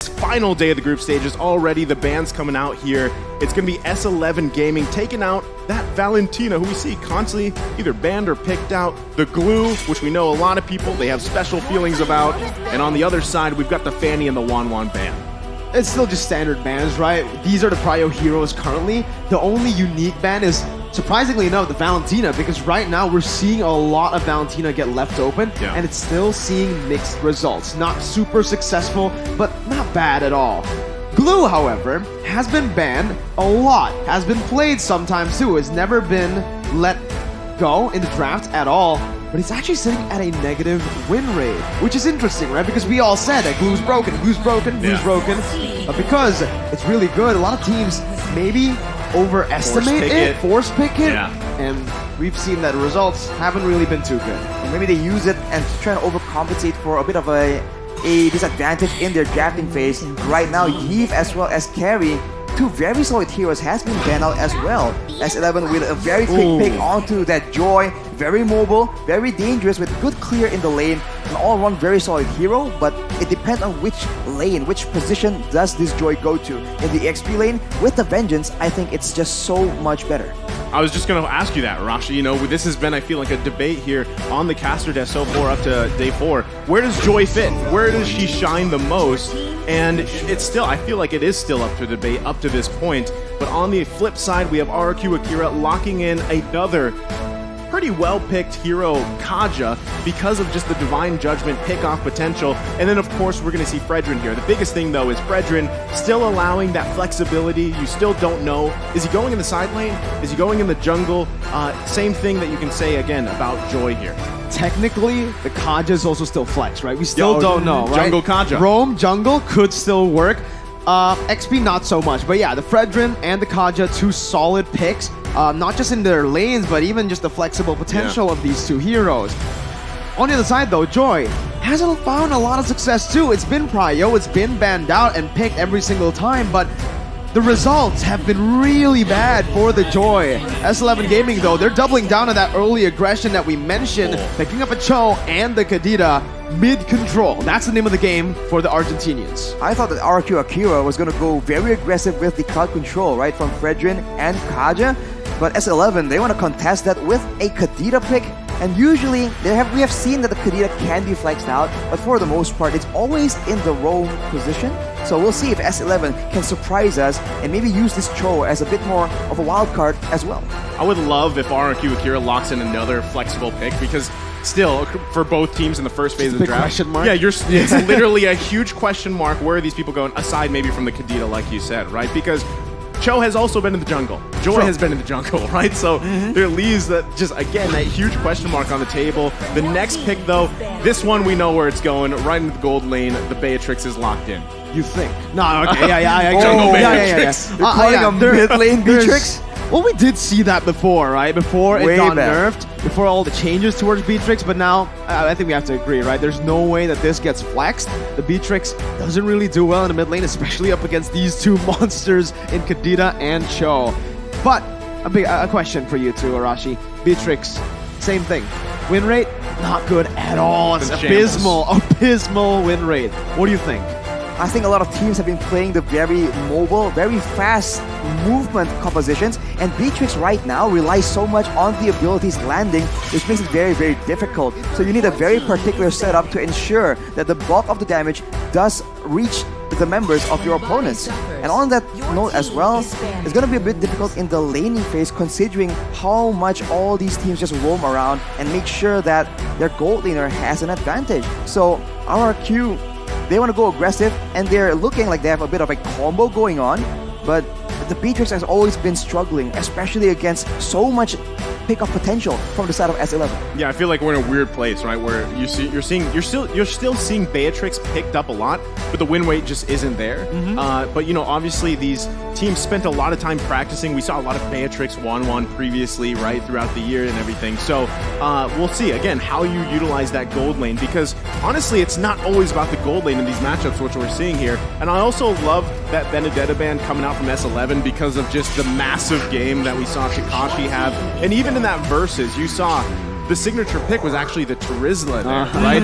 final day of the group stages already. The band's coming out here. It's going to be S11 Gaming taking out that Valentina, who we see constantly either banned or picked out. The Glue, which we know a lot of people, they have special feelings about. And on the other side, we've got the Fanny and the Wanwan band. It's still just standard bans, right? These are the Prio heroes currently. The only unique ban is, surprisingly enough, the Valentina, because right now we're seeing a lot of Valentina get left open, and it's still seeing mixed results. Not super successful, but not bad at all. Glue, however, has been banned a lot, has been played sometimes too, has never been let go in the draft at all, but he's actually sitting at a negative win rate, which is interesting, right? Because we all said that Glue's broken, Glue's broken, Glue's broken, but because it's really good, a lot of teams maybe overestimate force pick it, and we've seen that results haven't really been too good. Maybe they use it and try to overcompensate for a bit of a disadvantage in their drafting phase. Right now, Yves as well as Carry, two very solid heroes, has been banned out as well. S11 with a very quick pick onto that Joy, very mobile, very dangerous with good clear in the lane, an all-around very solid hero, but it depends on which lane, which position does this Joy go to. In the XP lane, with the Vengeance, I think it's just so much better. I was just going to ask you that, Arashi. You know, this has been, I feel like, a debate here on the caster desk so far up to day 4. Where does Joy fit? Where does she shine the most? And it's still, I feel like it is still up to debate up to this point. But on the flip side, we have RRQ Akira locking in another pretty well-picked hero, Kaja, because of just the Divine Judgment pick-off potential. And then, of course, we're going to see Fredrin here. The biggest thing, though, is Fredrin still allowing that flexibility. You still don't know. Is he going in the side lane? Is he going in the jungle? Same thing that you can say, again, about Joy here. Technically, the Kaja is also still flex, right? We still don't know, right? Jungle Kaja. Roam, jungle could still work. XP, not so much. But yeah, the Fredrin and the Kaja, two solid picks. Not just in their lanes, but even just the flexible potential of these two heroes. On the other side, though, Joy hasn't found a lot of success, too. It's been Prio, it's been banned out and picked every single time, but the results have been really bad for the Joy. S11 Gaming, though, they're doubling down on that early aggression that we mentioned, picking up a Cho and the Kadita mid-control. That's the name of the game for the Argentinians. I thought that RRQ Akira was going to go very aggressive with the crowd control, right, from Fredrin and Kaja. But S11, they want to contest that with a Kadita pick. And usually, we have seen that the Kadita can be flexed out, but for the most part, it's always in the roam position. So we'll see if S11 can surprise us and maybe use this Cho as a bit more of a wild card as well. I would love if RRQ Akira locks in another flexible pick, because still, for both teams in the first phase of the draft, question mark. yeah, it's literally a huge question mark. Where are these people going, aside maybe from the Kadita, like you said, right? Because Cho has also been in the jungle. Joy has been in the jungle, right? So there leaves that, just again, that huge question mark on the table. The next pick, though, this one we know where it's going, right into the gold lane. The Beatrix is locked in. You think? No, okay, Jungle Beatrix. You're calling a mid lane Beatrix? Well, we did see that before, right? Before it got nerfed, before all the changes towards Beatrix, but now I think we have to agree, right? There's no way that this gets flexed. The Beatrix doesn't really do well in the mid lane, especially up against these two monsters in Kadita and Cho. But a question for you too, Arashi. Beatrix, same thing. Win rate, not good at all. It's abysmal win rate. What do you think? I think a lot of teams have been playing the very mobile, very fast movement compositions, and Beatrix right now relies so much on the abilities landing, which makes it very, very difficult. So you need a very particular setup to ensure that the bulk of the damage does reach the members of your opponents. And on that note as well, it's going to be a bit difficult in the laning phase, considering how much all these teams just roam around and make sure that their gold laner has an advantage. So RRQ, they want to go aggressive, and they're looking like they have a bit of a combo going on, but the Beatrix has always been struggling, especially against so much pick-up potential from the side of S11. Yeah, I feel like we're in a weird place, right? Where you're still seeing Beatrix picked up a lot, but the win rate just isn't there. But you know, obviously these teams spent a lot of time practicing. We saw a lot of Beatrix Wanwan previously, right, throughout the year and everything. So we'll see again how you utilize that gold lane, because honestly, it's not always about the gold lane in these matchups, which we're seeing here. And I also love that Benedetta band coming out from S11 because of just the massive game that we saw Kakashi have, and even in that versus, you saw the signature pick was actually the Terizla there, right?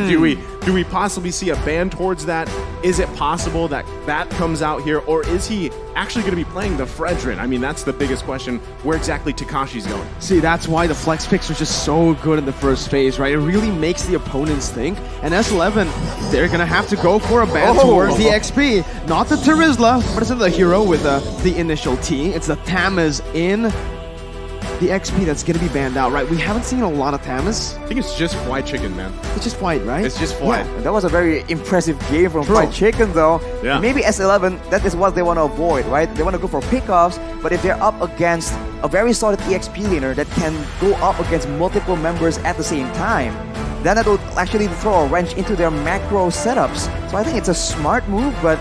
Do we possibly see a ban towards that? Is it possible that that comes out here, or is he actually going to be playing the Fredrin? I mean, that's the biggest question, where exactly Takashi's going. See, that's why the flex picks are just so good in the first phase, right? It really makes the opponents think. And S11, they're going to have to go for a ban towards the XP. Not the Terizla, but it's the hero with the initial T. It's the Tamiz in the XP that's going to be banned out, right? We haven't seen a lot of Tamiz. I think it's just White Chicken, man. It's just White, right? It's just White. Yeah, that was a very impressive game from White Chicken, though. Yeah. Maybe S11, that is what they want to avoid, right? They want to go for pickoffs, but if they're up against a very solid EXP laner that can go up against multiple members at the same time, then that will actually throw a wrench into their macro setups. So I think it's a smart move, but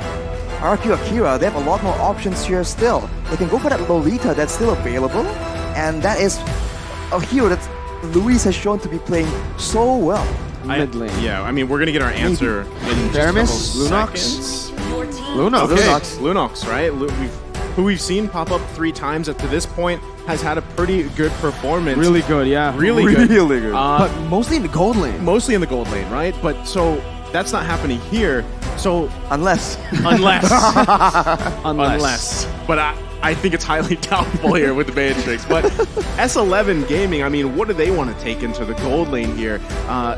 RRQ Akira, they have a lot more options here still. They can go for that Lolita that's still available, and that is a hero that Luis has shown to be playing so well. Mid lane. Yeah, I mean, we're going to get our answer in Theramis, just a couple Lunox? seconds. Lunox. Okay, Lunox. Lunox, right? Who we've seen pop up 3 times up to this point, has had a pretty good performance. Really good, yeah. Really good. Really good. But mostly in the gold lane. Mostly in the gold lane, right? But so that's not happening here. So Unless. Unless. But I think it's highly doubtful here with the Matrix. But S11 Gaming, I mean, what do they want to take into the gold lane here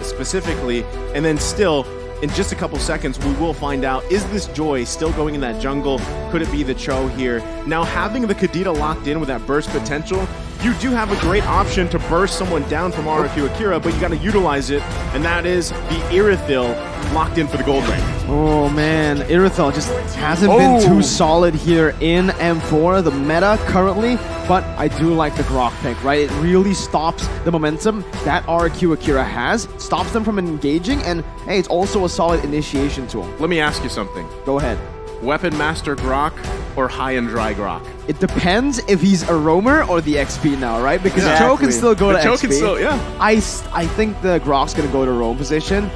specifically? And then still, in just a couple seconds, we will find out, is this Joy still going in that jungle? Could it be the Cho here? Now, having the Kadita locked in with that burst potential, you do have a great option to burst someone down from RRQ Akira, but you got to utilize it, and that is the Irithyll locked in for the gold lane. Oh man, Irithyll just hasn't been too solid here in M4, the meta currently, but I do like the Grok pick, right? It really stops the momentum that RRQ Akira has, stops them from engaging, and hey, it's also a solid initiation tool. Let me ask you something. Go ahead. Weapon Master Grok or High and Dry Grok? It depends if he's a roamer or the XP now, right? Because Cho can still go to Cho XP. can still, yeah. I think the Grok's going to go to roam position.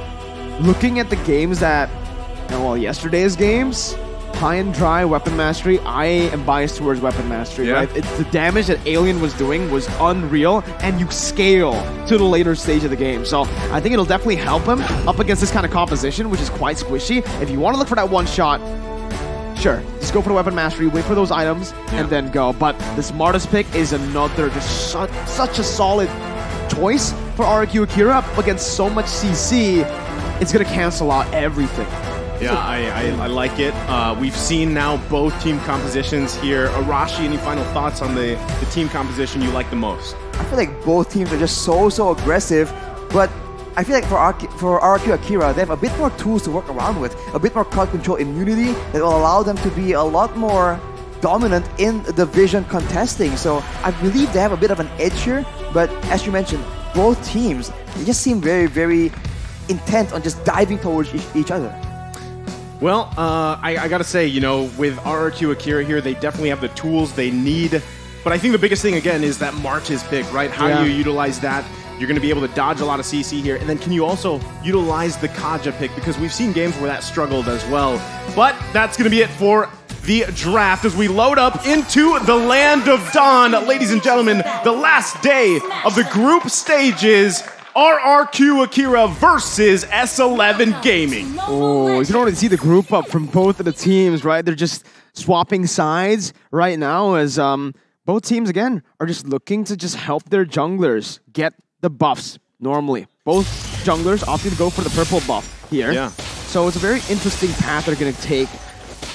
Looking at the games that, well, yesterday's games, High and Dry, Weapon Mastery, I am biased towards Weapon Mastery, right? The damage that Alien was doing was unreal, and you scale to the later stage of the game. So I think it'll definitely help him up against this kind of composition, which is quite squishy. If you want to look for that one shot, sure, just go for the Weapon Mastery, wait for those items, and then go. But the smartest pick is another, just such a solid choice for RRQ Akira up against so much CC. It's going to cancel out everything. Yeah, I like it. We've seen now both team compositions here. Arashi, any final thoughts on the team composition you like the most? I feel like both teams are just so aggressive, but I feel like for RRQ Akira, they have a bit more tools to work around with, a bit more crowd control immunity that will allow them to be a lot more dominant in the vision contesting. So I believe they have a bit of an edge here, but as you mentioned, both teams, they just seem very intent on just diving towards each other. Well, I gotta say, you know, with RRQ Akira here, they definitely have the tools they need. But I think the biggest thing, again, is that Marches pick, right? How do you utilize that? You're going to be able to dodge a lot of CC here. And then can you also utilize the Kaja pick? Because we've seen games where that struggled as well. But that's going to be it for the draft as we load up into the Land of Dawn. Ladies and gentlemen, the last day of the group stages. RRQ Akira versus S11 Gaming. Oh, you can already see the group up from both of the teams, right? They're just swapping sides right now as both teams, again, are just looking to just help their junglers get the buffs normally. Both junglers opting to go for the purple buff here. Yeah. So it's a very interesting path they're going to take.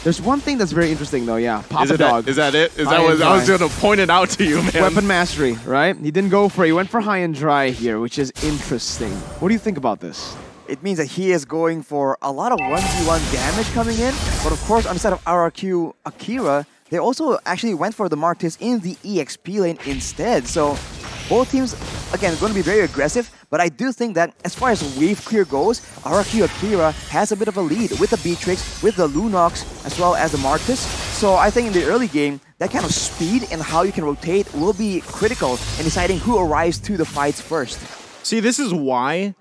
There's one thing that's very interesting, though, yeah. Papa Dog. Is that it? Is that what I was going to point it out to you, man? Weapon Mastery, right? He didn't go for it. He went for High and Dry here, which is interesting. What do you think about this? It means that he is going for a lot of 1v1 damage coming in. But of course, on the side of RRQ Akira, they also actually went for the Martis in the EXP lane instead. So both teams, again, going to be very aggressive. But I do think that as far as wave clear goes, RRQ Akira has a bit of a lead with the Beatrix, with the Lunox, as well as the Martis. So I think in the early game, that kind of speed and how you can rotate will be critical in deciding who arrives to the fights first. See, this is why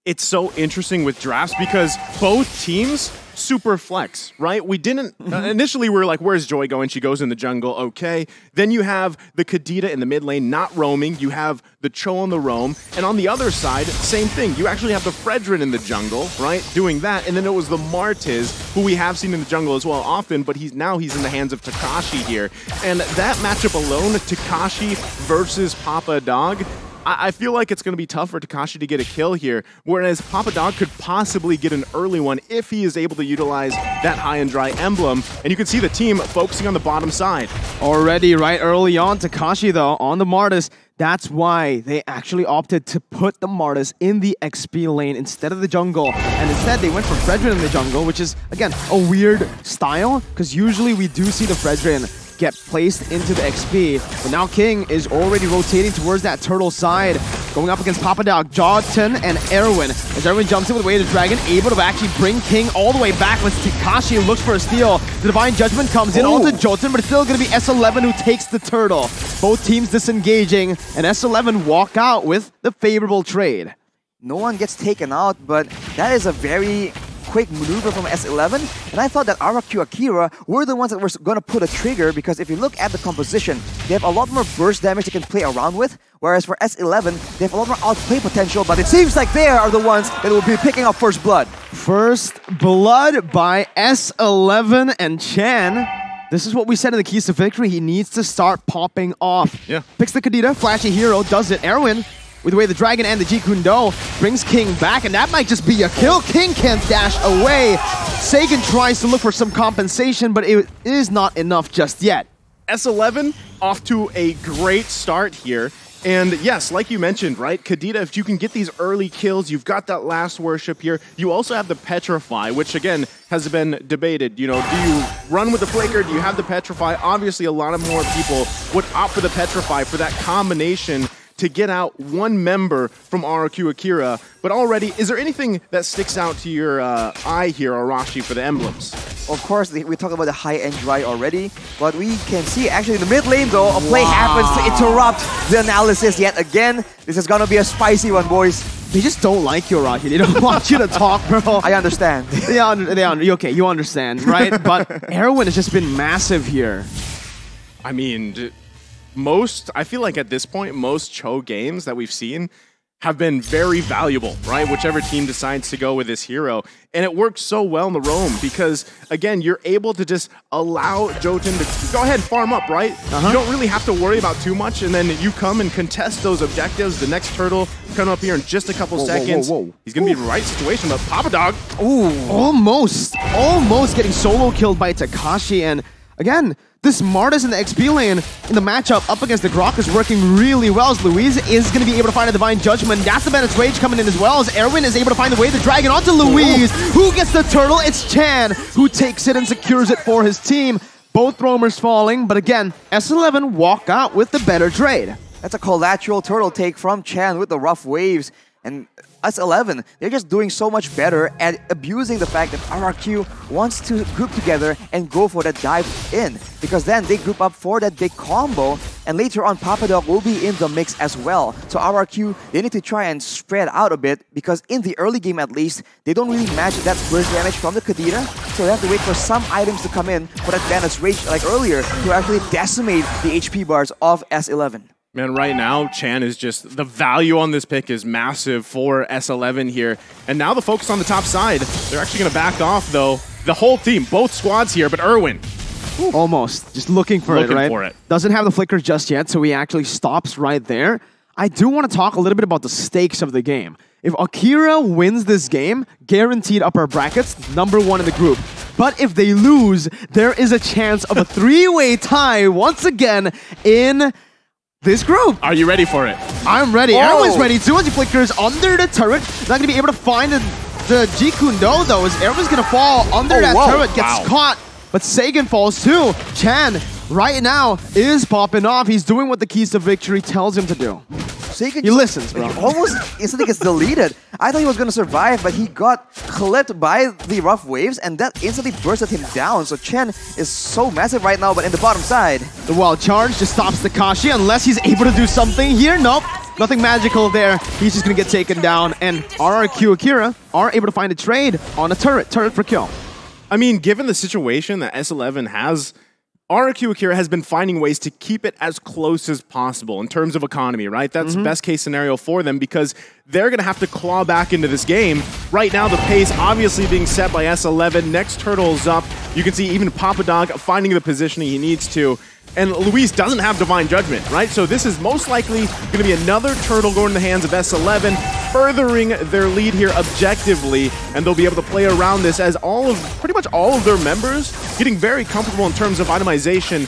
it's so interesting with drafts, because both teams super flex, right? We didn't, initially we were like, where's Joy going? She goes in the jungle, okay. Then you have the Kadita in the mid lane, not roaming. You have the Cho on the roam. And on the other side, same thing. You actually have the Fredrin in the jungle, right? Doing that. And then it was the Martiz, who we have seen in the jungle as well often, but he's in the hands of Takashi here. And that matchup alone, Takashi versus Papa Dog, I feel like it's going to be tough for Takashi to get a kill here, whereas Papa Dog could possibly get an early one if he is able to utilize that high and dry emblem. And you can see the team focusing on the bottom side. Already right early on, Takashi though, on the Martis, that's why they actually opted to put the Martis in the XP lane instead of the jungle. And instead, they went for Fredrin in the jungle, which is, again, a weird style, because usually we do see the Fredrin get placed into the XP. But now King is already rotating towards that turtle side, going up against Papa Dog, Jotun, and Erwin. As Erwin jumps in with Way of the Dragon, able to actually bring King all the way back. With Takashi looks for a steal. The Divine Judgment comes in onto Jotun, but it's still going to be S11 who takes the turtle. Both teams disengaging, and S11 walk out with the favorable trade. No one gets taken out, but that is a very quick maneuver from S11, and I thought that RRQ Akira were the ones that were going to put a trigger, because if you look at the composition, they have a lot more burst damage they can play around with, whereas for S11, they have a lot more outplay potential, but it seems like they are the ones that will be picking up first blood. First blood by S11 and Chan. This is what we said in the keys to victory. He needs to start popping off. Yeah. Picks the Kadita, flashy hero, does it. Erwin, with the way the Dragon and the Jeet Kune Do, brings King back, and that might just be a kill. King can't dash away. Sagan tries to look for some compensation, but it is not enough just yet. S11 off to a great start here. And yes, like you mentioned, right, Kadita, if you can get these early kills, you've got that last worship here. You also have the Petrify, which again has been debated. You know, do you run with the Flicker? Do you have the Petrify? Obviously, a lot of more people would opt for the Petrify for that combination to get out one member from RRQ Akira. But already, is there anything that sticks out to your eye here, Arashi, for the emblems? Of course, we talked about the high and dry already, but we can see actually in the mid lane though, a play happens to interrupt the analysis yet again. This is gonna be a spicy one, boys. They just don't like you, Arashi. They don't want you to talk, bro. I understand. Okay, you understand, right? But Erwin has just been massive here. I mean, I feel like at this point, most Cho games that we've seen have been very valuable, right? Whichever team decides to go with this hero. And it works so well in the roam because, again, you're able to just allow Jotun to go ahead and farm up, right? You don't really have to worry about too much, and then you come and contest those objectives. The next turtle come up here in just a couple seconds. He's going to be in the right situation, but Papa Dog. Ooh, almost getting solo killed by Takashi. And again, this Martis in the XP lane in the matchup up against the Grok is working really well, as Louise is going to be able to find a Divine Judgment. That's the Bennett's Rage coming in as well, as Erwin is able to find the way the Dragon onto Louise. Who gets the turtle? It's Chan who takes it and secures it for his team. Both roamers falling, but again, S11 walk out with the better trade. That's a collateral turtle take from Chan with the rough waves. And S11, they're just doing so much better at abusing the fact that RRQ wants to group together and go for that dive in, because then they group up for that big combo, and later on Papa Dog will be in the mix as well. So RRQ, they need to try and spread out a bit, because in the early game at least, they don't really match that burst damage from the Kadita, so they have to wait for some items to come in for that Bandit's Rage like earlier to actually decimate the HP bars of S11. Man, right now, Chan is just, the value on this pick is massive for S11 here. And now the focus on the top side. They're actually going to back off, though. The whole team, both squads here, but Erwin. Almost. Just looking for it, right? Doesn't have the flicker just yet, so he actually stops right there. I do want to talk a little bit about the stakes of the game. If Akira wins this game, guaranteed upper brackets, #1 in the group. But if they lose, there is a chance of a three-way tie once again in this group. Are you ready for it? I'm ready. Everyone's ready. 200 flickers under the turret. Not going to be able to find the Jeet Kune Do, though, as everyone's going to fall under that turret. Gets caught, but Sagan falls too. Chan, right now, is popping off. He's doing what the keys to victory tells him to do. Sagan he listens, bro. Almost instantly gets deleted. I thought he was going to survive, but he got clipped by the rough waves, and that instantly bursted him down. So Chen is so massive right now, but in the bottom side. The wild charge just stops Takashi unless he's able to do something here. Nope. Nothing magical there. He's just going to get taken down, and RRQ Akira are able to find a trade on a turret. Turret for kill. I mean, given the situation that S11 has, RRQ Akira has been finding ways to keep it as close as possible in terms of economy, right? That's best case scenario for them because they're going to have to claw back into this game. Right now, the pace obviously being set by S11. Next turtle's up. You can see even Papa Dog finding the positioning he needs to. And Luis doesn't have Divine Judgment, right? So this is most likely going to be another turtle going in the hands of S11, furthering their lead here objectively, and they'll be able to play around this as pretty much all of their members getting very comfortable in terms of itemization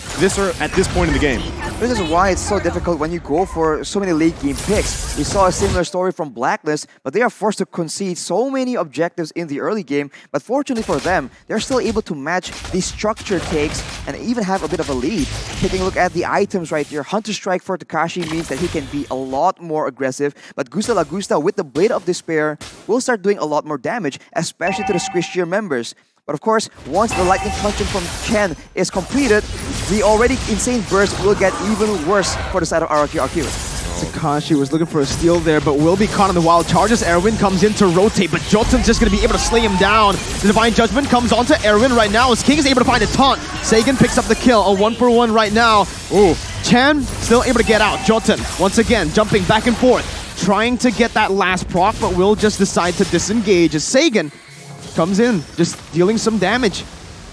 at this point in the game. This is why it's so difficult when you go for so many late game picks. We saw a similar story from Blacklist, but they are forced to concede so many objectives in the early game. But fortunately for them, they're still able to match these structure takes and even have a bit of a lead. Taking a look at the items right here, Hunter Strike for Takashi means that he can be a lot more aggressive, but Gusta Lagusta with the Blade of Despair will start doing a lot more damage, especially to the squishier members. But of course, once the Lightning Punch from Chen is completed, the already insane burst will get even worse for the side of RRQ Akira. Takashi was looking for a steal there, but will be caught on the wild charges. Erwin comes in to rotate, but Jotun's just going to be able to slay him down. The Divine Judgment comes onto Erwin right now as King is able to find a taunt. Sagan picks up the kill, a 1-for-1 right now. Ooh, Chen still able to get out. Jotun, once again, jumping back and forth, trying to get that last proc, but will just decide to disengage as Sagan comes in, just dealing some damage.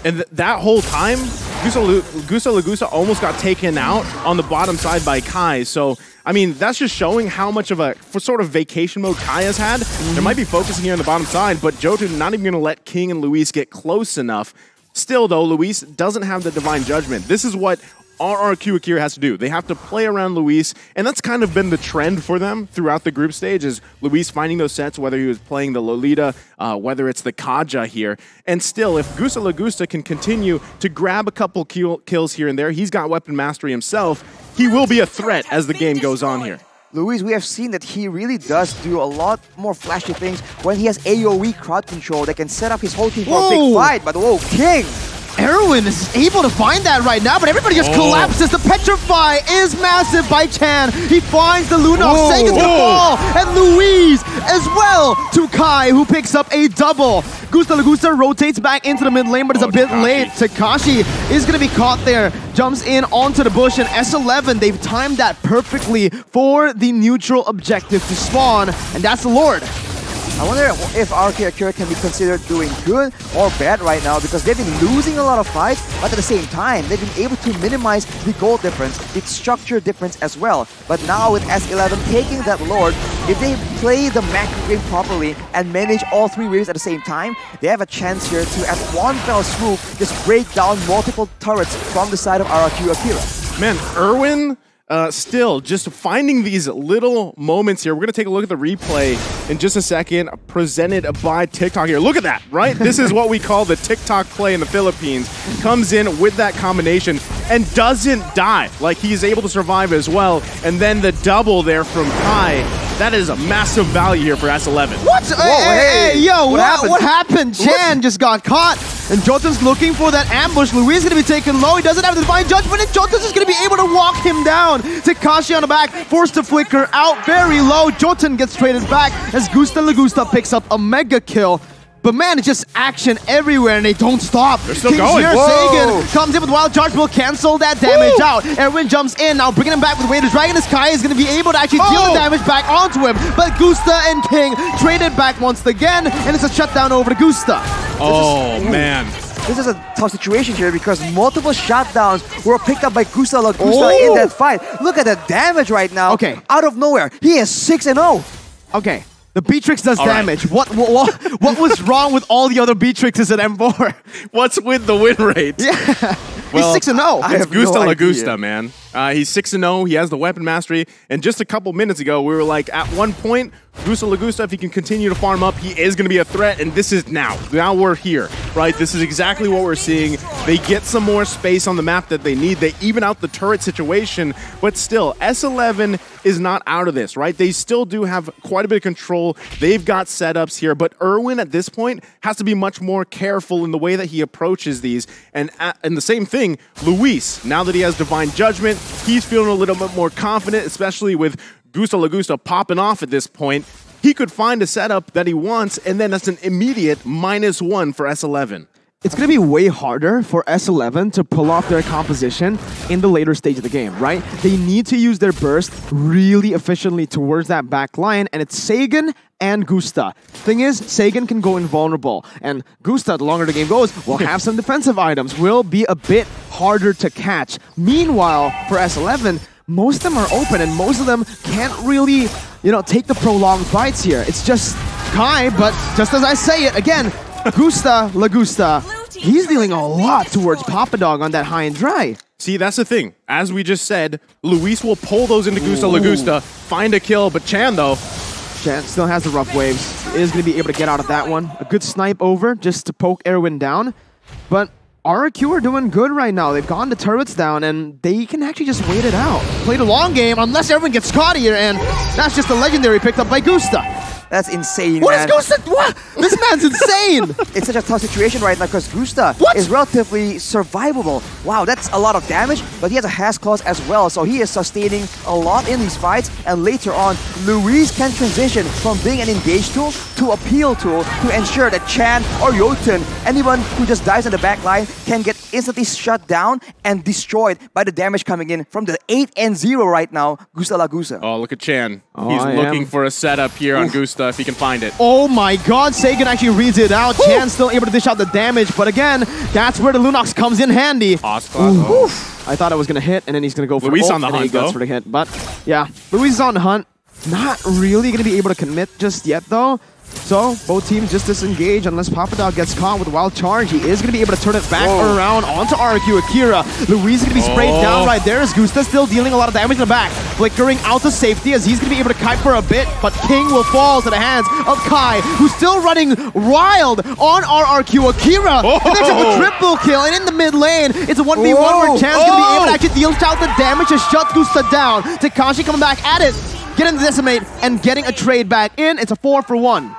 And that whole time, Gusta Lagusta almost got taken out on the bottom side by Kai. So, I mean, that's just showing how much of a sort of vacation mode Kai has had. There might be focusing here on the bottom side, but Jotun not even going to let King and Luis get close enough. Still, though, Luis doesn't have the Divine Judgment. This is what RRQ Akira has to do. They have to play around Luis, and that's kind of been the trend for them throughout the group stage, is Luis finding those sets, whether he was playing the Lolita, whether it's the Kaja here. And still, if Gusta Lagusta can continue to grab a couple kills here and there, he's got weapon mastery himself, he will be a threat as the game goes on here. Luis, we have seen that he really does do a lot more flashy things when he has AoE crowd control that can set up his whole team for a big fight. But whoa, King! Erwin is able to find that right now, but everybody just collapses. The Petrify is massive by Chan. He finds the Lunox, Sagan's gonna fall, and Luis as well to Kai, who picks up a double. Gusta Lagusta rotates back into the mid lane, but it's a bit late. Takashi is gonna be caught there, jumps in onto the bush, and S11, they've timed that perfectly for the neutral objective to spawn, and that's the Lord. I wonder if RRQ Akira can be considered doing good or bad right now, because they've been losing a lot of fights, but at the same time, they've been able to minimize the gold difference, the structure difference as well. But now with S11 taking that Lord, if they play the macro game properly and manage all three waves at the same time, they have a chance here to, at one fell swoop, just break down multiple turrets from the side of RRQ Akira. Man, Erwin... still, just finding these little moments here. We're going to take a look at the replay in just a second, presented by TikTok here. Look at that, right? This is what we call the TikTok play in the Philippines. Comes in with that combination and doesn't die. Like, he's able to survive as well. And then the double there from Kai. That is a massive value here for S11. What? What happened? Chan just got caught, and Jotun's looking for that ambush. Luis is going to be taken low. He doesn't have the Divine Judgment, and Jotun's just going to be able to walk him down. Takashi on the back, forced to flicker out very low. Jotun gets traded back as Gusta Lagusta picks up a mega kill. But man, it's just action everywhere, and they don't stop. They're still going. Sagan comes in with Wild Charge, will cancel that damage out. Erwin jumps in, now bringing him back with Wader Dragon as Kai is going to be able to actually deal the damage back onto him. But Gusta and King traded back once again, and it's a shutdown over to Gusta. Man. This is a tough situation here because multiple shutdowns were picked up by Gusta Lagusta in that fight. Look at the damage right now. Okay. Out of nowhere, he is 6-0. Okay. The Beatrix does damage. Right. What was wrong with all the other Beatrixes at M4? What's with the win rate? Yeah. Well, he's 6-0. It's Gusta Lagusta, man. He's 6-0. He has the weapon mastery. And just a couple minutes ago, we were like, at one point, Gusta Lagusta, if he can continue to farm up, he is going to be a threat. And this is now. Now we're here, right? This is exactly what we're seeing. They get some more space on the map that they need. They even out the turret situation. But still, S11 is not out of this, right? They still do have quite a bit of control. They've got setups here. But Erwin, at this point, has to be much more careful in the way that he approaches these. And the same thing, Luis, now that he has Divine Judgment, he's feeling a little bit more confident, especially with Gusta Lagusta popping off at this point. He could find a setup that he wants, and then that's an immediate -1 for S11. it's going to be way harder for S11 to pull off their composition in the later stage of the game, right? They need to use their burst really efficiently towards that back line, and it's Sagan and Gusta. Thing is, Sagan can go invulnerable, and Gusta, the longer the game goes, will have some defensive items, will be a bit harder to catch. Meanwhile, for S11, most of them are open, and most of them can't really, take the prolonged fights here. It's just Kai, but just as I say it, again, Gusta, Lagusta, he's dealing a lot towards Papadog on that high and dry. See, that's the thing. As we just said, Luis will pull those into Gusta Lagusta, find a kill, but Chan, though... Chan still has the rough waves. Is going to be able to get out of that one. A good snipe over just to poke Erwin down. But RRQ are doing good right now. They've gone the turrets down, and they can actually just wait it out. Play the long game, unless Erwin gets caught here, and that's just a legendary picked up by Gusta. That's insane, What man. is Gusta? What? This man's insane! It's such a tough situation right now because Gusta is relatively survivable. Wow, that's a lot of damage, but he has a Has Claws as well, so he is sustaining a lot in these fights. And later on, Luis can transition from being an engage tool to a peel tool to ensure that Chan or Jotun, anyone who just dies on the back line, can get instantly shut down and destroyed by the damage coming in from the 8-0 right now, Gusta Lagusa. Oh, look at Chan. He's looking for a setup here on Gusta if he can find it. Oh my god, Sagan actually reads it out. Chan's still able to dish out the damage, but again, that's where the Lunox comes in handy. I thought I was going to hit, and then he's going to go for Luis ult, on the and hunt, he goes though. for the hit. But yeah, Luis is on the hunt. Not really going to be able to commit just yet, though. So, both teams just disengage unless Papadog gets caught with Wild Charge. He is going to be able to turn it back around onto RQ Akira. Luis is going to be sprayed down right there as Gusta still dealing a lot of damage in the back. Flickering out to safety as he's going to be able to kite for a bit, but King will fall to the hands of Kai, who's still running wild on RRQ Akira. And picks up a triple kill, and in the mid lane, it's a 1v1 where Chan's going to be able to actually deal out the damage to shut Gusta down. Takashi coming back at it, getting the decimate, and getting a trade back in. It's a 4-for-1.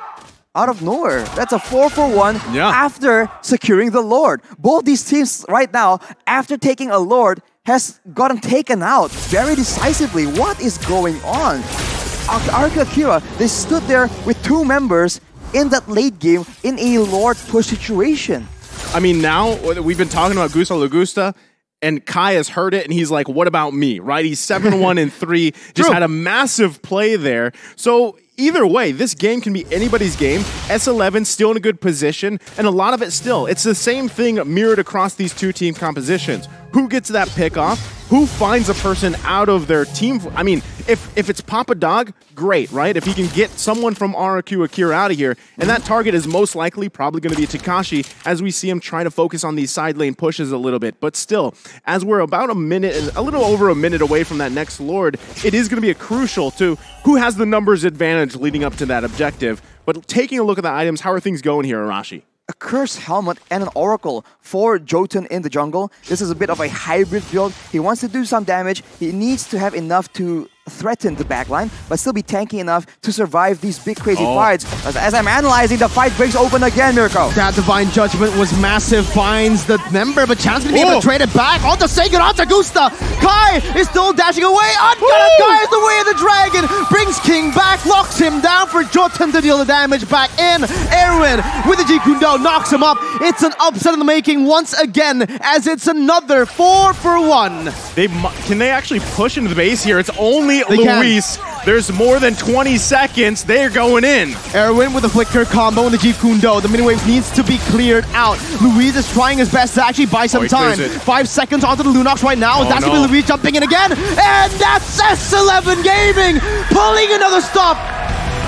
Out of nowhere. That's a 4-for-1 after securing the Lord. Both these teams right now, after taking a Lord, has gotten taken out very decisively. What is going on? RRQ Akira, they stood there with two members in that late game in a Lord push situation. I mean, now we've been talking about Gusta Lagusta, and Kai has heard it, and he's like, what about me, right? He's 7-1-3, just had a massive play there. So either way, this game can be anybody's game. S11 still in a good position, and a lot of it still. It's the same thing mirrored across these two team compositions. Who gets that pick off? Who finds a person out of their team? I mean, if it's Papadog, great, right? If he can get someone from RRQ Akira out of here, and that target is most likely probably going to be Takashi, as we see him trying to focus on these side lane pushes a little bit. But still, as we're about a little over a minute away from that next Lord, it is going to be a crucial to who has the numbers advantage leading up to that objective. But taking a look at the items, how are things going here, Arashi? A Cursed Helmet and an Oracle for Jotun in the jungle. This is a bit of a hybrid build. He wants to do some damage. He needs to have enough to threaten the backline, but still be tanky enough to survive these big crazy fights. As I'm analyzing, the fight breaks open again, Mirko. That Divine Judgment was massive, finds the member, but Chan's gonna be able to trade it back onto Sagan, onto Gusta. Kai is still dashing away. Kai is the way of the dragon, brings King back, locks him down for Jotun to deal the damage back in. Erwin with the Jeet Kune Do knocks him up. It's an upset in the making once again, as it's another 4-for-1. Can they actually push into the base here? It's only Luis. There's more than 20 seconds. They're going in. Erwin with a flicker combo and the Jeet Kune Do. The mini-wave needs to be cleared out. Luis is trying his best to actually buy some time. 5 seconds onto the Lunox right now. That's going to be Luis jumping in again. And that's S11 Gaming pulling another stop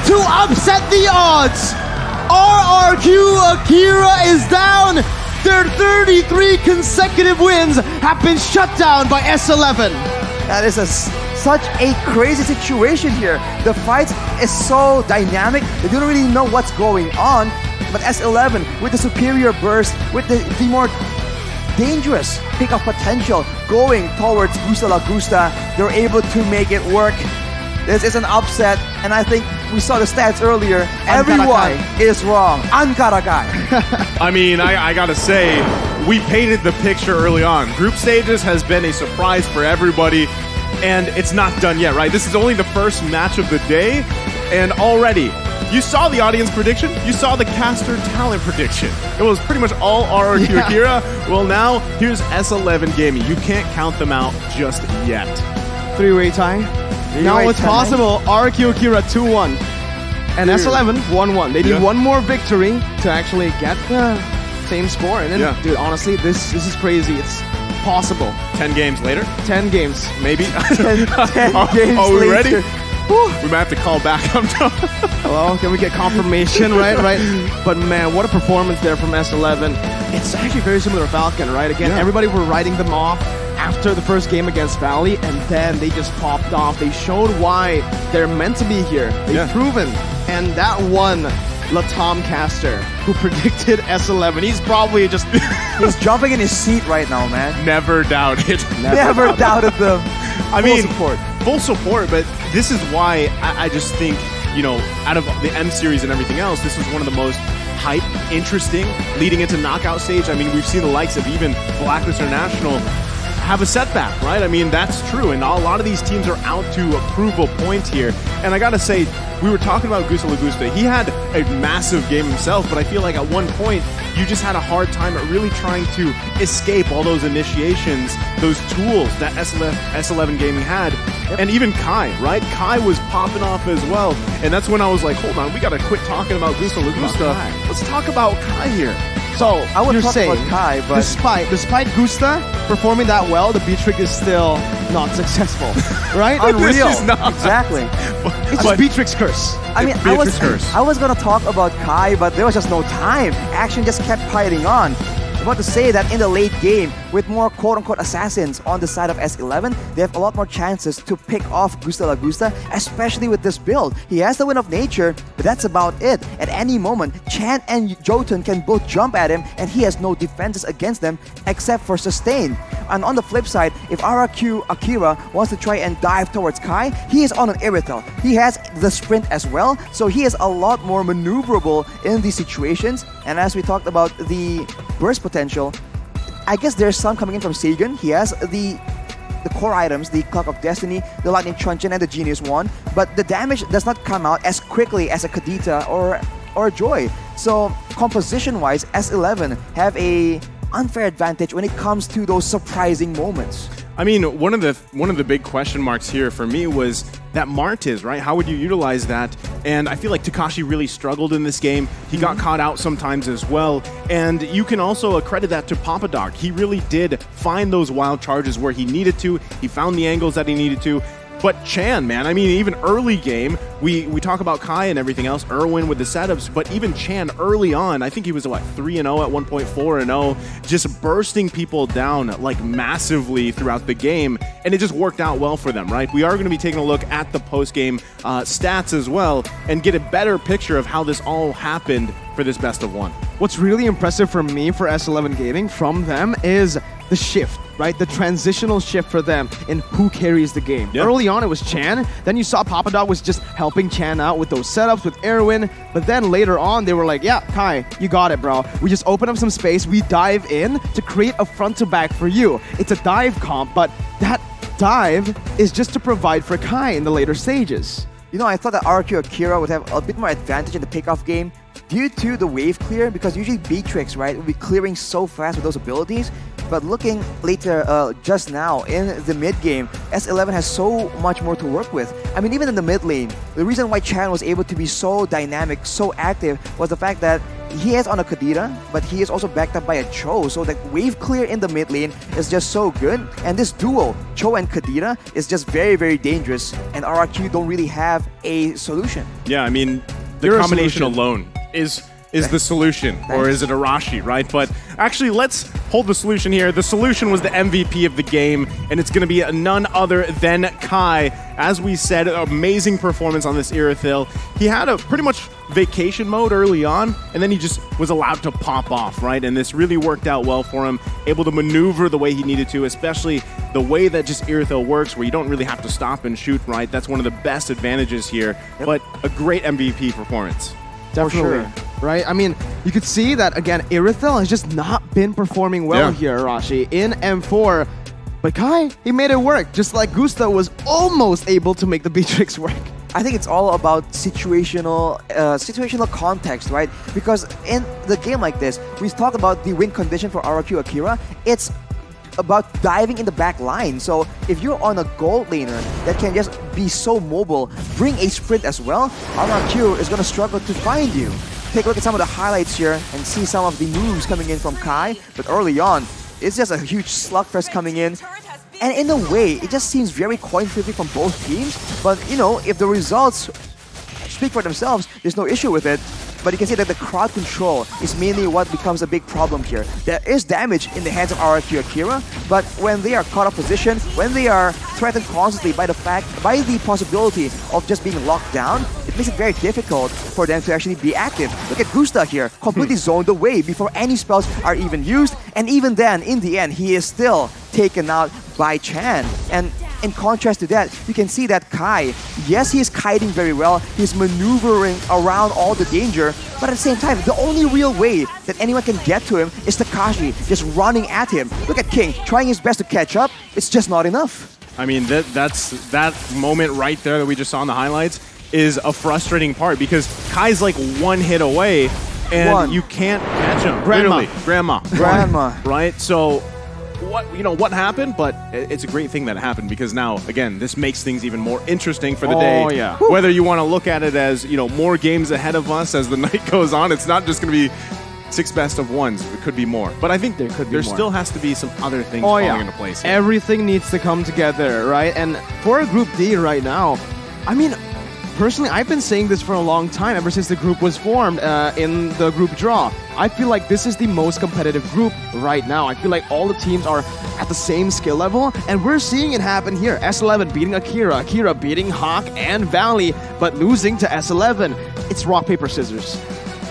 to upset the odds. RRQ Akira is down. Their 33 consecutive wins have been shut down by S11. That is such a crazy situation here. The fight is so dynamic, they don't really know what's going on. But S11, with the superior burst, with the more dangerous pick of potential going towards Gusta Lagusta, they're able to make it work. This is an upset, and I think we saw the stats earlier. Everyone is wrong. Ankaragai. I mean, I gotta say, we painted the picture early on. Group stages has been a surprise for everybody, and it's not done yet, right? This is only the first match of the day, and already You saw the audience prediction. You saw the caster talent prediction. It was pretty much all RRQ Akira. Well, now here's S11 Gaming. You can't count them out just yet. Three-way tie. Now it's possible. RRQ Akira 2-1. And S11 1-1. They need one more victory to actually get the same score. And then, dude, honestly, this is crazy. It's possible. 10 games later? 10 games. Maybe. 10 games Are we later. ready? We might have to call back. Hello, can we get confirmation, right? But man, what a performance there from S11. It's actually very similar to Falcon, right? Again, everybody were writing them off after the first game against Valley, and then they just popped off. They showed why they're meant to be here. They've proven. And that one, Latom Caster, who predicted S11, he's probably just... He's jumping in his seat right now, man. Never doubted. Never doubted them. Full support, but this is why I just think, you know, out of the M series and everything else, this was one of the most hype, interesting, leading into knockout stage. I mean, we've seen the likes of even Blacklist International have a setback, right? I mean, that's true, and a lot of these teams are out to prove a point here. And I gotta say, we were talking about Gusta Lagusta. He had a massive game himself, but I feel like at one point, you just had a hard time at really trying to escape all those initiations, those tools that S11 Gaming had. And even Kai, right? Kai was popping off as well. And that's when I was like, hold on, we gotta quit talking about Gusta Lagusta. Let's talk about Kai here. So, I would you're talk saying, about Kai, but despite Gusta performing that well, the B-Trick is still not successful, right? Unreal. Not. Exactly. It's just B-Trick's curse. I mean, I was gonna talk about Kai, but there was just no time. Action just kept piling on. I want to say that in the late game, with more quote-unquote assassins on the side of S11, they have a lot more chances to pick off Gusta Lagusta, especially with this build. He has the Wind of Nature, but that's about it. At any moment, Chan and Jotun can both jump at him, and he has no defenses against them except for sustain. And on the flip side, if RRQ Akira wants to try and dive towards Kai, he is on an Irithel. He has the sprint as well, so he is a lot more maneuverable in these situations. And as we talked about the burst potential, I guess there's some coming in from Sagan. He has the core items, the Clock of Destiny, the Lightning Truncheon, and the Genius Wand, but the damage does not come out as quickly as a Kadita or a Joy. So composition-wise, S11 have a unfair advantage when it comes to those surprising moments. I mean, one of the big question marks here for me was that Martiz, right? How would you utilize that? And I feel like Takashi really struggled in this game. He got caught out sometimes as well. And you can also accredit that to Papadog. He really did find those wild charges where he needed to. He found the angles that he needed to. But Chan, man, I mean, even early game, we talk about Kai and everything else, Irwin with the setups, but even Chan early on, I think he was, what, 3-0 at one point, 4-0, just bursting people down, like, massively throughout the game, and it just worked out well for them, right? We are going to be taking a look at the post-game stats as well, and get a better picture of how this all happened for this best of one. What's really impressive for me for S11 Gaming from them is the shift, right? The transitional shift for them in who carries the game. Yep. Early on, it was Chan. Then you saw Papadog was just helping Chan out with those setups with Erwin. But then later on, they were like, yeah, Kai, you got it, bro. We just open up some space. We dive in to create a front-to-back for you. It's a dive comp, but that dive is just to provide for Kai in the later stages. You know, I thought that RRQ Akira would have a bit more advantage in the pickoff game due to the wave clear, because usually Beatrix, right, will be clearing so fast with those abilities. But looking later, just now, in the mid game, S11 has so much more to work with. I mean, even in the mid lane, the reason why Chan was able to be so dynamic, so active, was the fact that he is on a Kadira, but he is also backed up by a Cho. So the wave clear in the mid lane is just so good. And this duo, Cho and Kadira, is just very, very dangerous. And RRQ don't really have a solution. Yeah, I mean, the combination alone is the solution, or is it Arashi, right? But actually, let's hold the solution here. The solution was the MVP of the game, and it's going to be none other than Kai. As we said, amazing performance on this Irithil. He had a pretty much vacation mode early on, and then he just was allowed to pop off, right? And this really worked out well for him, able to maneuver the way he needed to, especially the way that just Irithil works, where you don't really have to stop and shoot, right? That's one of the best advantages here, but a great MVP performance. Definitely. For sure. Right? I mean, you could see that, again, Irithil has just not been performing well here, Arashi, in M4. But Kai, he made it work, just like Gusta was almost able to make the Beatrix work. I think it's all about situational context, right? Because in the game like this, we talk about the win condition for RRQ Akira. It's about diving in the back line. So if you're on a gold laner that can just be so mobile, bring a sprint as well, RRQ is going to struggle to find you. Take a look at some of the highlights here and see some of the moves coming in from Kai. But early on, it's just a huge slugfest coming in. And in a way, it just seems very coin-flipping from both teams. But, you know, if the results speak for themselves, there's no issue with it. But you can see that the crowd control is mainly what becomes a big problem here. There is damage in the hands of RRQ Akira, but when they are caught off position, when they are threatened constantly by the possibility of just being locked down, it makes it very difficult for them to actually be active. Look at Gusta here, completely zoned away before any spells are even used, and even then, in the end, he is still taken out by Chan. And in contrast to that, you can see that Kai, yes, he is kiting very well, he's maneuvering around all the danger, but at the same time, the only real way that anyone can get to him is Takashi just running at him. Look at King, trying his best to catch up, it's just not enough. I mean, that moment right there that we just saw in the highlights is a frustrating part because Kai's like one hit away and you can't catch him. Grandma. Right? So what happened? But it's a great thing that happened because now, again, this makes things even more interesting for the day. Oh, yeah. Whether you want to look at it as, more games ahead of us as the night goes on, it's not just going to be 6 best of ones. It could be more. But I think there still has to be some other things falling into place here. Everything needs to come together, right? And for Group D right now, I mean, personally, I've been saying this for a long time, ever since the group was formed in the group draw. I feel like this is the most competitive group right now. I feel like all the teams are at the same skill level, and we're seeing it happen here. S11 beating Akira, Akira beating Hawk and Valley, but losing to S11. It's rock, paper, scissors.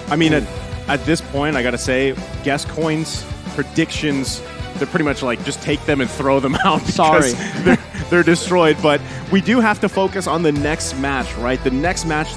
I mean, at this point, I gotta say, guess coins, predictions, they're pretty much like just take them and throw them out. Sorry. They're destroyed, but we do have to focus on the next match, right? The next match.